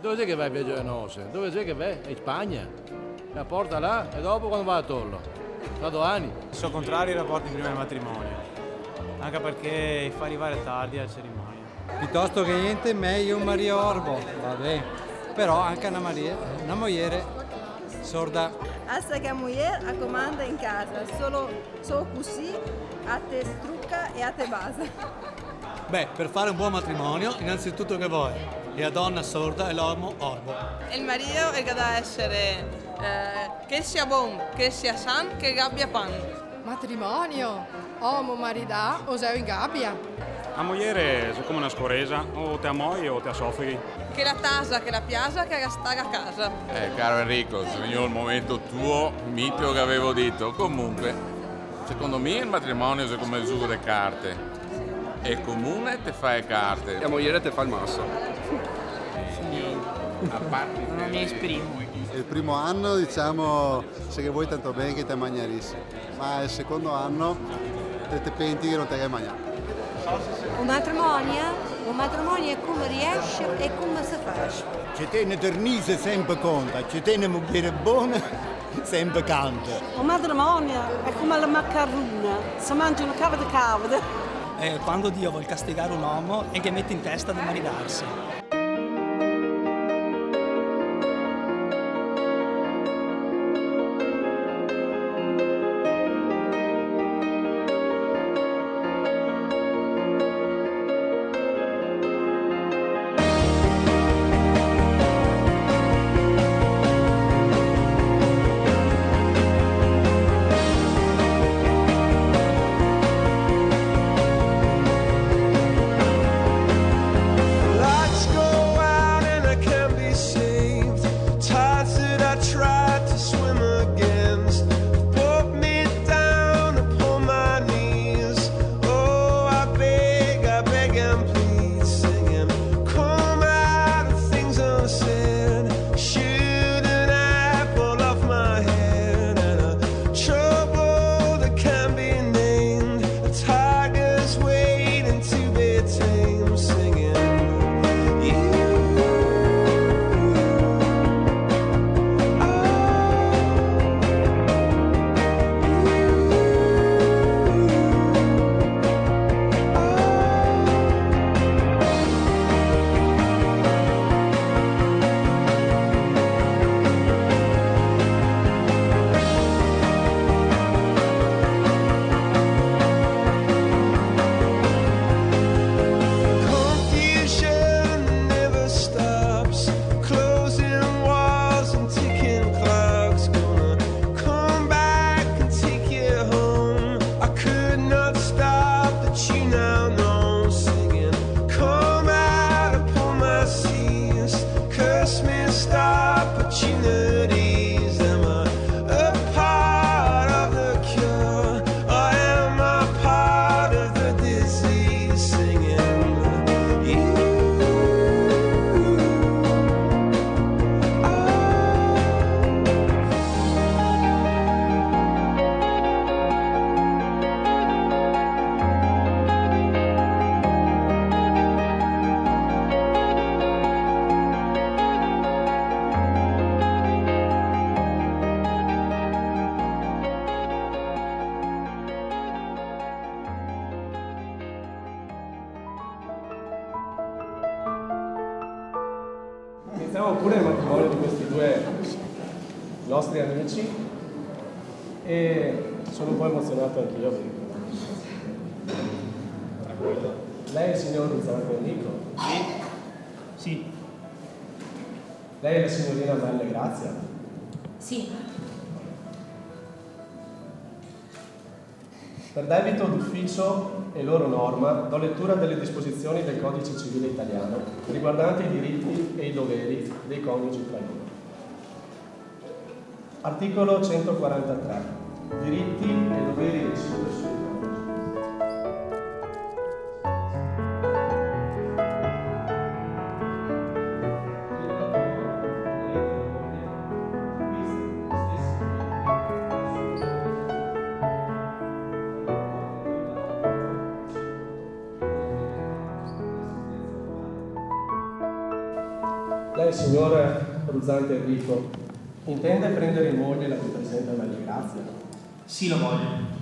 Dove c'è che vai a viaggiare nozze? Dove c'è che vai? In Spagna. La porta là e dopo quando va a Tollo? Tra 2 anni. Sono contrario ai rapporti prima del matrimonio, anche perché fa arrivare tardi alla cerimonia. Piuttosto che niente, meglio un Maria Orbo, vabbè. Però anche una moglie sorda. Hasta che la moglie a comanda in casa, solo così a te strucca e a te basa. Beh, per fare un buon matrimonio, innanzitutto che vuoi? E la donna sorda e l'uomo orbo. Il marito è che deve essere che sia buon, che sia san, che gabbia pan. Matrimonio? Uomo maridà o sei in gabbia? La moglie è come una scoresa, o te ammoi o te soffri. Che la tasa, che la piasa, che la staga a casa. Caro Enrico, segno il momento tuo mito che avevo detto. Comunque, secondo me il matrimonio è come il gioco delle carte. E il comune te fa le carte. La moglie te fa il masso. A parte Non mi esprimo. Il primo anno diciamo se che vuoi tanto bene che te mangiarissi, ma il secondo anno te penti che non te hai mangiato. Un matrimonio è come riesce e come si fa. Ci tiene Ternise sempre conta, ci tiene bene buona sempre canta. Un matrimonio è come la maccarona, si mangia una cava di cavolo. È quando Dio vuol castigare un uomo e che mette in testa di maridarsi. Iniziamo pure il matrimonio di questi due nostri amici e sono un po' emozionato anch'io. Tranquillo. Lei è il signor Enrico? Sì. Sì. Lei è la signorina Enrico Grazia? Sì. Per debito d'ufficio e loro norma do lettura delle disposizioni del Codice Civile Italiano riguardanti i diritti e i doveri dei coniugi tra loro. Articolo 143. Diritti e doveri reciproci. Lei, signor Ruzzante Enrico, intende prendere in moglie la qui presente Maria Grazia? Sì, lo voglio.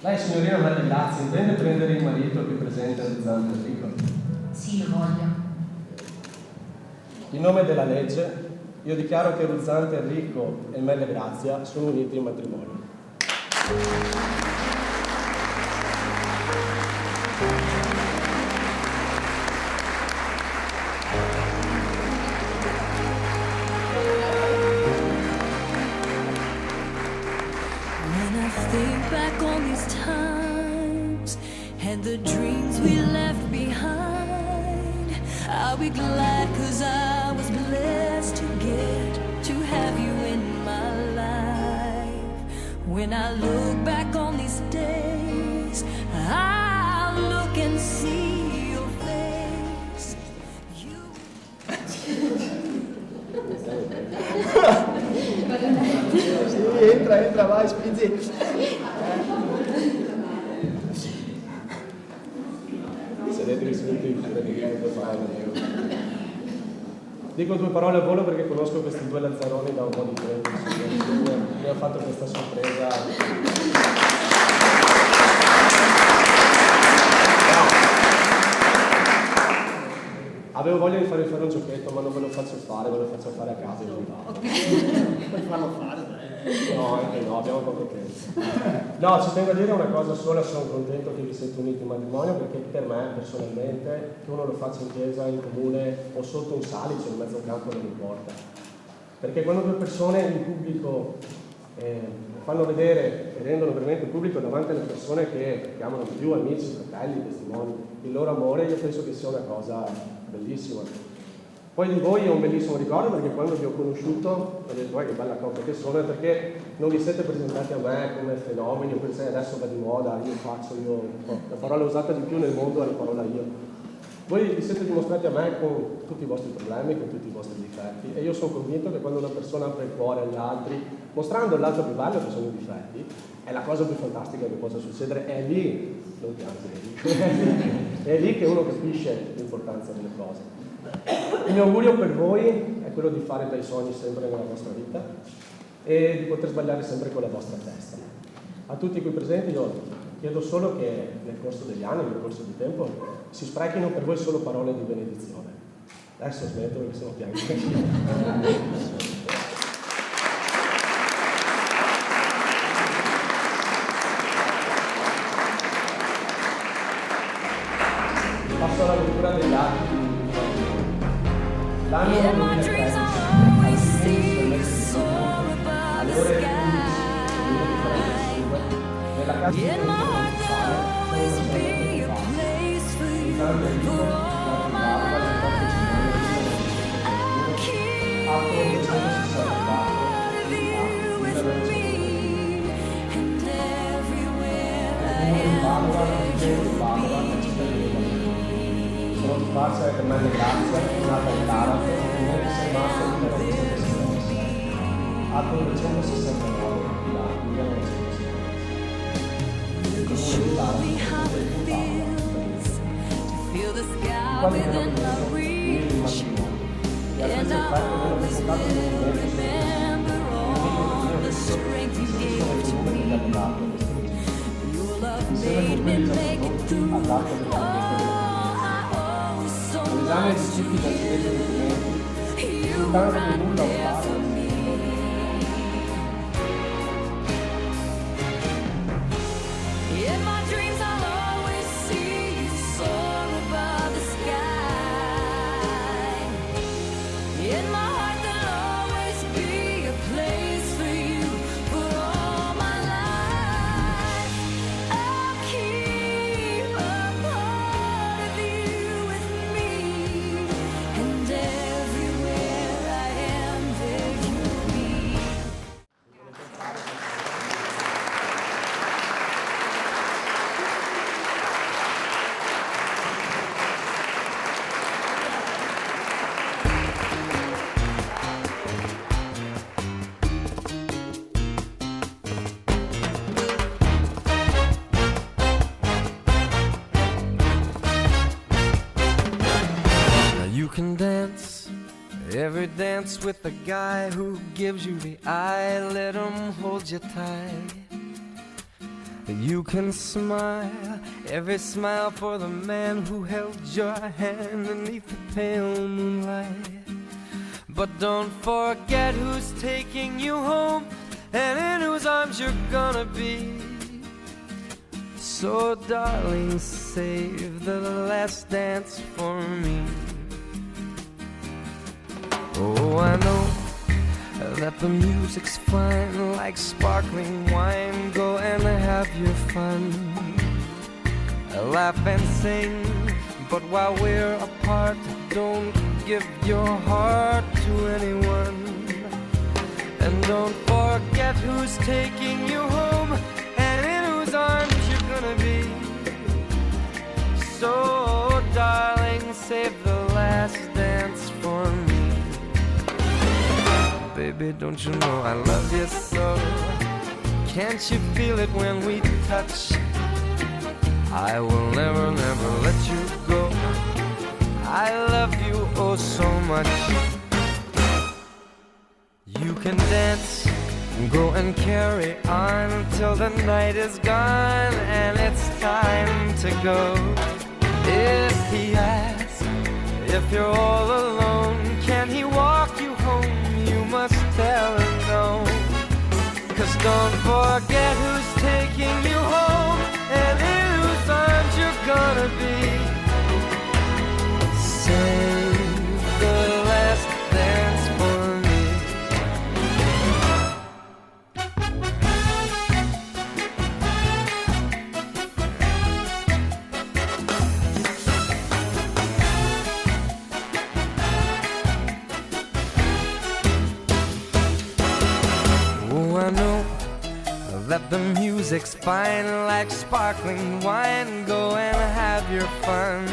Lei, signorina Maria Grazia, intende prendere in marito il qui presente Ruzzante Enrico? Sì, lo voglio. In nome della legge, io dichiaro che Ruzzante Enrico e Maria Grazia sono uniti in matrimonio. When I think back on these times and the dreams we left behind, I'll be glad 'cause I was blessed to get to have you in my life. When I look back on these days, I'll look and see your face. Sì, entra, vai, spingi. Sedetevi seduti, due parole. Dico due parole a volo perché conosco questi due lazzaroni da un po' di tempo. Mi ha fatto questa sorpresa. Avevo voglia di farvi fare un giochetto, ma non ve lo faccio fare, ve lo faccio fare a casa in privato. Puoi farlo fare, dai. No, anche no, abbiamo poco tempo. No, ci tengo a dire una cosa sola, sono contento che vi siete uniti in matrimonio, perché per me, personalmente, che uno lo faccia in chiesa, in comune o sotto un salice, in mezzo a un campo, non importa. Perché quando due persone in pubblico fanno vedere e rendono veramente il pubblico davanti alle persone che amano di più, amici, fratelli, testimoni, il loro amore, io penso che sia una cosa bellissima. Poi di voi è un bellissimo ricordo perché quando vi ho conosciuto ho detto che bella coppia che sono, perché non vi siete presentati a me come fenomeni o pensate adesso va di moda, la parola usata di più nel mondo è la parola io. Voi vi siete dimostrati a me con tutti i vostri problemi, con tutti i vostri difetti e io sono convinto che quando una persona apre il cuore agli altri, mostrando il lato più bello che sono i difetti, è la cosa più fantastica che possa succedere, è lì, non piangere, è lì che uno capisce l'importanza delle cose. Il mio augurio per voi è quello di fare bei sogni sempre nella vostra vita e di poter sbagliare sempre con la vostra testa. A tutti qui presenti io chiedo solo che nel corso degli anni, nel corso del tempo, si sprechino per voi solo parole di benedizione. Adesso smetto perché sennò piango. Passo alla lettura degli atti. L'anno 2013, alle ore 15, nella casa di sono di Grazia e Maria Grazia, nata in Taranto, il 26 marzo 1966. Atto 269, Milano, 1966. Comune di Taranto, il quale abbiamo preso il matrimonio e ha preso il fatto che abbiamo fondato il movimento insieme con quelli già ha dato l'esame di tutti i precedenti documenti, risultando che nulla o fare. In my dreams I'll always see you soar above the sky. In my heart there'll always be a place for you for all my life. I'll keep a part of you with me, and everywhere I am there can dance every dance with the guy who gives you the eye. Let him hold you tight. You can smile every smile for the man who held your hand beneath the pale moonlight. But don't forget who's taking you home and in whose arms you're gonna be. So darling, save the last dance for me. Oh, I know that the music's fine, like sparkling wine. Go and have your fun, laugh and sing. But while we're apart, don't give your heart to anyone. And don't forget who's taking you home and in whose arms you're gonna be. So darling, save the last dance for me. Baby, don't you know I love you so? Can't you feel it when we touch? I will never, never let you go. I love you oh so much. You can dance, go and carry on till the night is gone and it's time to go. If he asks if you're all alone, can he walk you home? You must tell him no. 'Cause don't forget who's taking you home and in whose arms you're gonna be. Save the last dance for me. Oh, I know that the music's fine, like sparkling wine. Go and have your fun,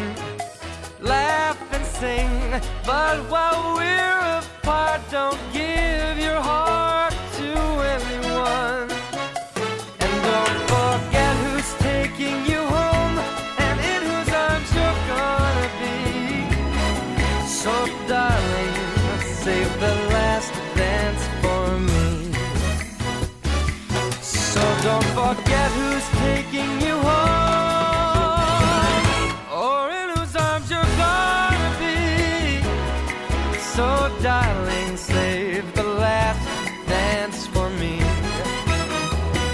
laugh and sing. But while we're apart, don't give your heart to anyone. And don't forget who's taking you home and in whose arms you're gonna be. So darling, save the last dance for me. So don't forget who's taking you home or in whose arms you're gonna be. So darling, save the last dance for me.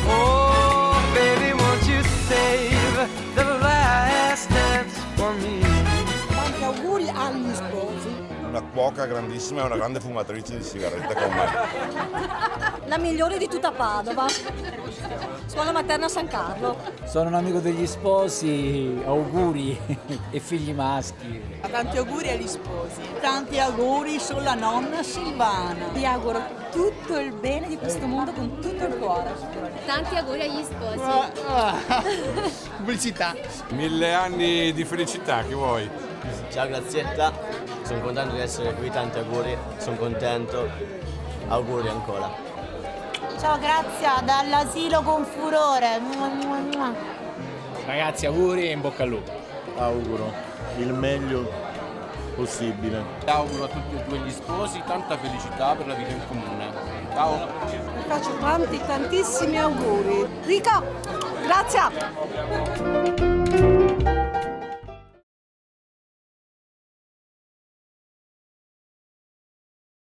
Oh baby, won't you save the last dance for me. Tanti auguri agli sposi. Una cuoca grandissima e una grande fumatrice di sigarette con me. La migliore di tutta Padova. Scuola materna San Carlo. Sono un amico degli sposi, auguri e figli maschi. Tanti auguri agli sposi. Tanti auguri sulla nonna Silvana. Ti auguro tutto il bene di questo mondo con tutto il cuore. Tanti auguri agli sposi. Pubblicità. 1000 anni di felicità, che vuoi? Ciao Grazietta, sono contento di essere qui, tanti auguri, sono contento, auguri ancora. Ciao Grazia, dall'asilo con furore. Ragazzi, auguri e in bocca al lupo. Auguro il meglio possibile. Auguro a tutti e due gli sposi tanta felicità per la vita in comune. Ciao. Vi faccio tantissimi auguri. Rico, grazie.